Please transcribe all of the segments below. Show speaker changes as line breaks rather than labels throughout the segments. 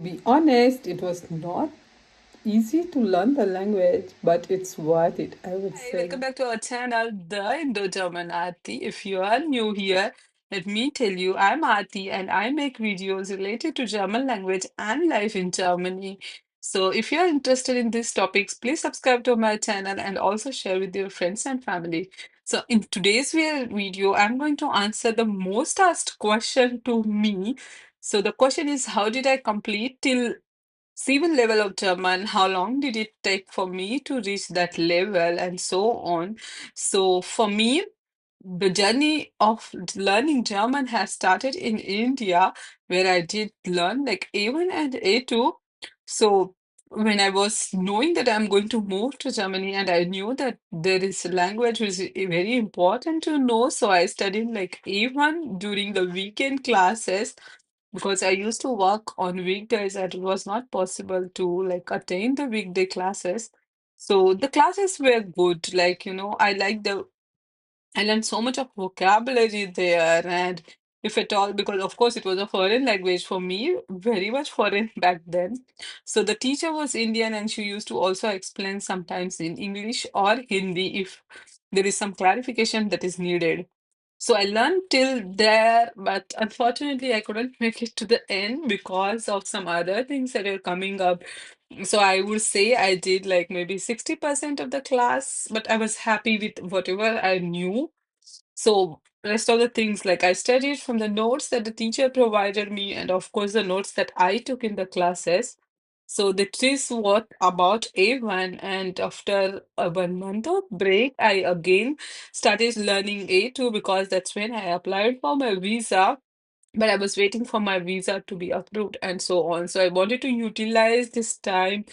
Be honest, it was not easy to learn the language, but it's worth it, I would
Hi,
say.
welcome back to our channel, The Indo-German Aarti. If you are new here, let me tell you, I'm Aarti and I make videos related to German language and life in Germany. So if you are interested in these topics, please subscribe to my channel and also share with your friends and family. So in today's video, I'm going to answer the most asked question to me. So the question is, how did I complete till C1 level of German? How long did it take for me to reach that level, and so on? So, for me, the journey of learning German has started in India, where I did learn like A1 and A2. So, when I was knowing that I'm going to move to Germany, and I knew that there is a language which is very important to know, so I studied like A1 during the weekend classes because I used to work on weekdays and it was not possible to like attend the weekday classes. So the classes were good. Like, I learned so much of vocabulary there, and if at all, because of course it was a foreign language for me, very much foreign back then. So the teacher was Indian and she used to also explain sometimes in English or Hindi if there is some clarification that is needed. So I learned till there, but unfortunately, I couldn't make it to the end because of some other things that are coming up. So I would say I did like maybe 60% of the class, but I was happy with whatever I knew. So rest of the things like I studied from the notes that the teacher provided me and of course the notes that I took in the classes. So that is what about A1 and after a 1 month of break I again started learning A2 because that's when I applied for my visa, but I was waiting for my visa to be approved and so on. So I wanted to utilize this time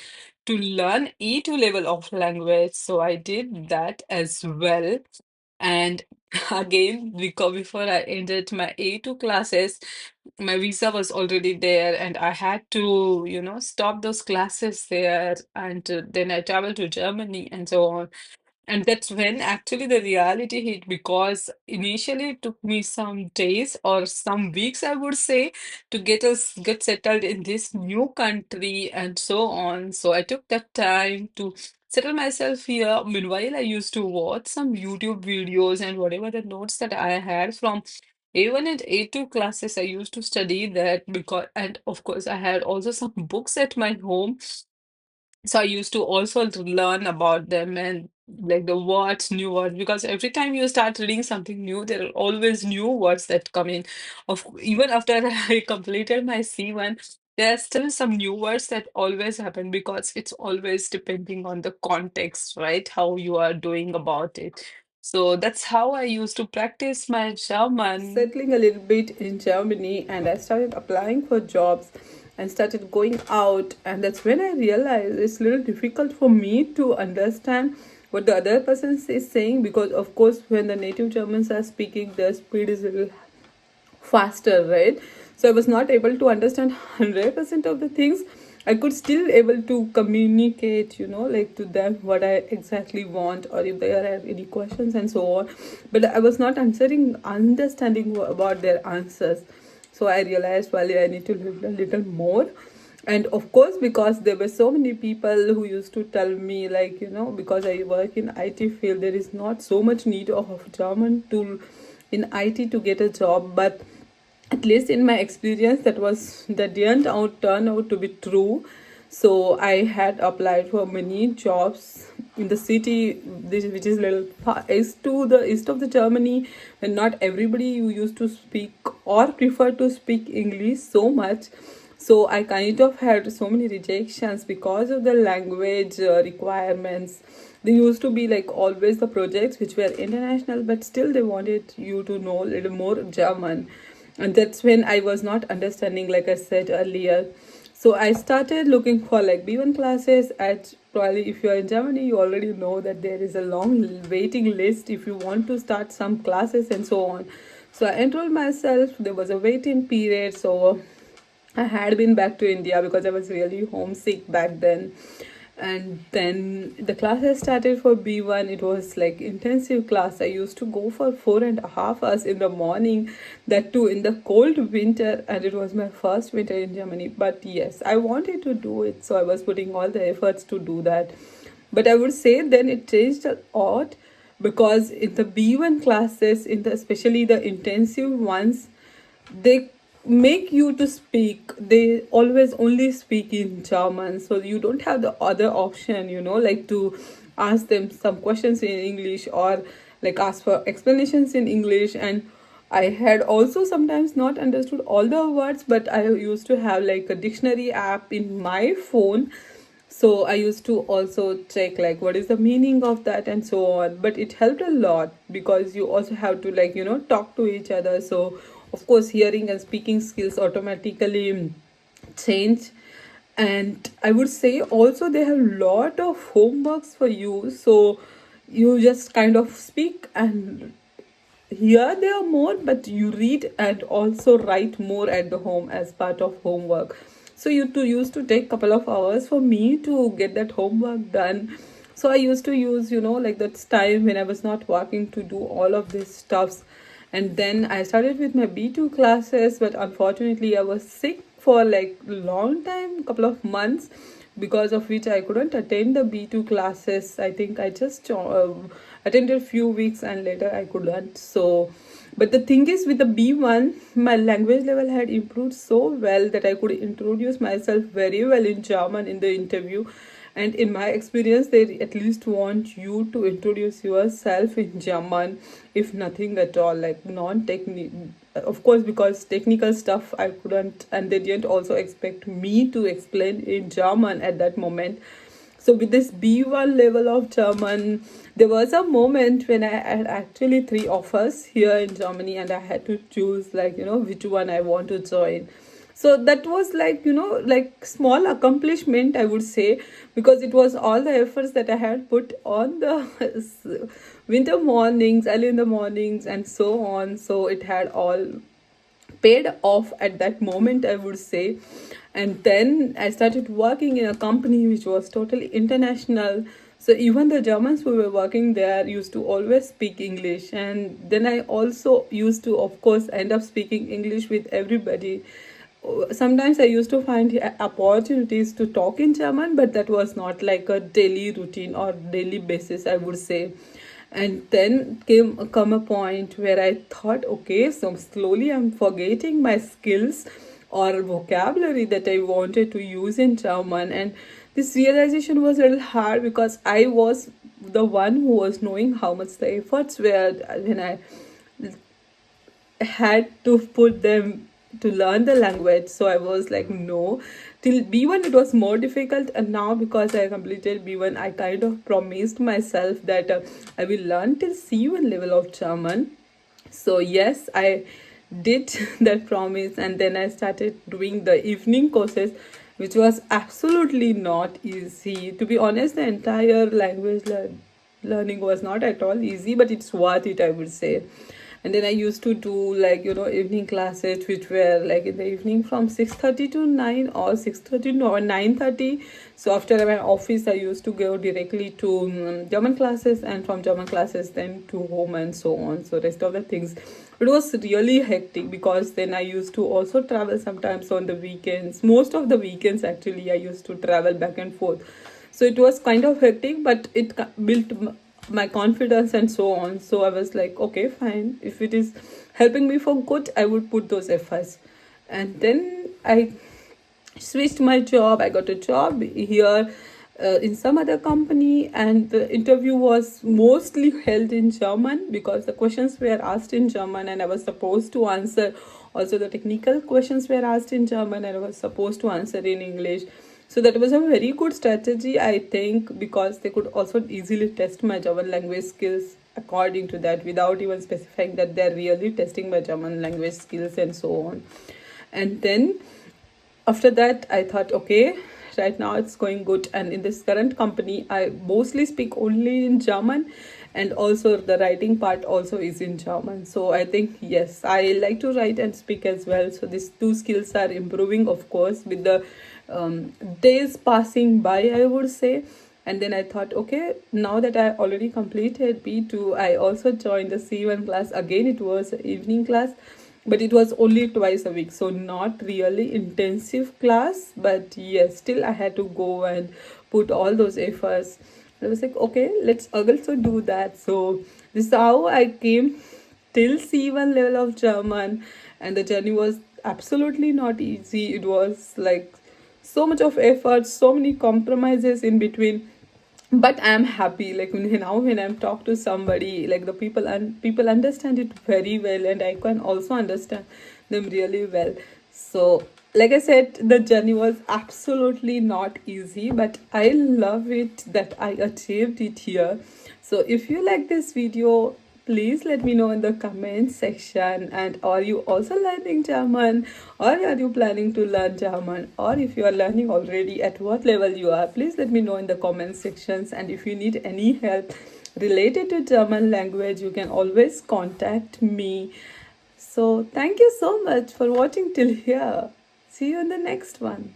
to learn E2 level of language. So I did that as well. And again, because before I ended my A2 classes, my visa was already there, and I had to, stop those classes there. And then I traveled to Germany and so on. And that's when actually the reality hit because initially it took me some days or some weeks, I would say, to get settled in this new country and so on. So I took that time to settle myself here. Meanwhile, I used to watch some YouTube videos and whatever the notes that I had from A1 and A2 classes, I used to study that because, and of course, I had also some books at my home, so I used to also to learn about them and like the words, new words, because every time you start reading something new, there are always new words that come in. Even after I completed my C1, there are still some new words that always happen because it's always depending on the context, right? How you are doing about it. So that's how I used to practice my German.
Settling a little bit in Germany, and I started applying for jobs and started going out, and that's when I realized it's a little difficult for me to understand what the other person is saying, because of course when the native Germans are speaking, their speed is a little faster, right? So I was not able to understand 100% of the things. I could still able to communicate, like to them what I exactly want, or if they have any questions and so on, but I was not understanding about their answers. So I realized, well, I need to learn a little more. And of course, because there were so many people who used to tell me, like, because I work in IT field, there is not so much need of German to in IT to get a job. But at least in my experience, that didn't turn out to be true. So I had applied for many jobs in the city, which is little far east of the Germany, and not everybody who used to speak or prefer to speak English so much. So I kind of had so many rejections because of the language requirements. They used to be like always the projects which were international, but still they wanted you to know a little more German. And that's when I was not understanding, like I said earlier. So I started looking for like B1 classes at, probably if you're in Germany, you already know that there is a long waiting list if you want to start some classes and so on. So I enrolled myself. There was a waiting period. So I had been back to India because I was really homesick back then. And then the class I started for B1. It was like intensive class. I used to go for 4.5 hours in the morning, that too in the cold winter, and it was my first winter in Germany. But yes, I wanted to do it, so I was putting all the efforts to do that. But I would say then it changed a lot, because in the B1 classes, in the especially the intensive ones, they make you to speak, they always only speak in German, so you don't have the other option, like to ask them some questions in English, or like ask for explanations in English. And I had also sometimes not understood all the words, but I used to have like a dictionary app in my phone, so I used to also check like what is the meaning of that and so on. But it helped a lot, because you also have to like talk to each other. So of course hearing and speaking skills automatically change. And I would say also they have a lot of homeworks for you, so you just kind of speak, and here they are more, but you read and also write more at the home as part of homework. So you to used to take couple of hours for me to get that homework done. So I used to use like that time when I was not working to do all of these stuffs. And then I started with my B2 classes, but unfortunately I was sick for like long time, couple of months, because of which I couldn't attend the B2 classes. I think I just attended a few weeks and later I couldn't. So, but the thing is, with the B1, my language level had improved so well that I could introduce myself very well in German in the interview. And in my experience, they at least want you to introduce yourself in German, if nothing at all, like non-technical. Of course, because technical stuff I couldn't, and they didn't also expect me to explain in German at that moment. So with this B1 level of German, there was a moment when I had actually 3 offers here in Germany, and I had to choose like which one I want to join. So that was like like small accomplishment, I would say, because it was all the efforts that I had put on the winter mornings, early in the mornings, and so on. So it had all paid off at that moment, I would say. And then I started working in a company which was totally international, so even the Germans who were working there used to always speak English. And then I also used to, of course, end up speaking English with everybody. Sometimes I used to find opportunities to talk in German, but that was not like a daily routine or daily basis, I would say. And then come a point where I thought, okay, so slowly I'm forgetting my skills or vocabulary that I wanted to use in German. And this realization was a little hard, because I was the one who was knowing how much the efforts were when I had to put them to learn the language. So I was like, no. Till B1 it was more difficult, and now because I completed B1, I kind of promised myself that I will learn till C1 level of German. So yes, I did that promise, and then I started doing the evening courses, which was absolutely not easy. To be honest, the entire learning was not at all easy, but it's worth it, I would say. And then I used to do like evening classes, which were like in the evening from 6:30 to 9, or 6:30 to 9:30. So after my office I used to go directly to German classes, and from German classes then to home and so on. So rest of the things, it was really hectic, because then I used to also travel sometimes on the weekends. Most of the weekends actually I used to travel back and forth. So it was kind of hectic, but it built my confidence and so on. So I was like, okay, fine, if it is helping me for good, I would put those efforts. And then I switched my job. I got a job here in some other company, and the interview was mostly held in German, because the questions were asked in German and I was supposed to answer. Also the technical questions were asked in German and I was supposed to answer in English. So that was a very good strategy, I think, because they could also easily test my German language skills according to that, without even specifying that they're really testing my German language skills and so on. And then after that, I thought, okay, right now it's going good. And in this current company, I mostly speak only in German, and also the writing part also is in German. So I think, yes, I like to write and speak as well. So these two skills are improving, of course, with the days passing by, I would say. And then I thought, okay, now that I already completed B2, I also joined the C1 class. Again, it was an evening class, but it was only twice a week, so not really intensive class. But yes, still I had to go and put all those efforts. I was like, okay, let's also do that. So this is how I came till C1 level of German, and the journey was absolutely not easy. It was like so much of effort, so many compromises in between, but I'm happy. Like now when I'm talk to somebody, like the people, and people understand it very well, and I can also understand them really well. So like I said, the journey was absolutely not easy, but I love it that I achieved it here. So if you like this video, please let me know in the comment section. And are you also learning German, or are you planning to learn German, or if you are learning already, at what level you are? Please let me know in the comment sections. And if you need any help related to German language, you can always contact me. So thank you so much for watching till here. See you in the next one.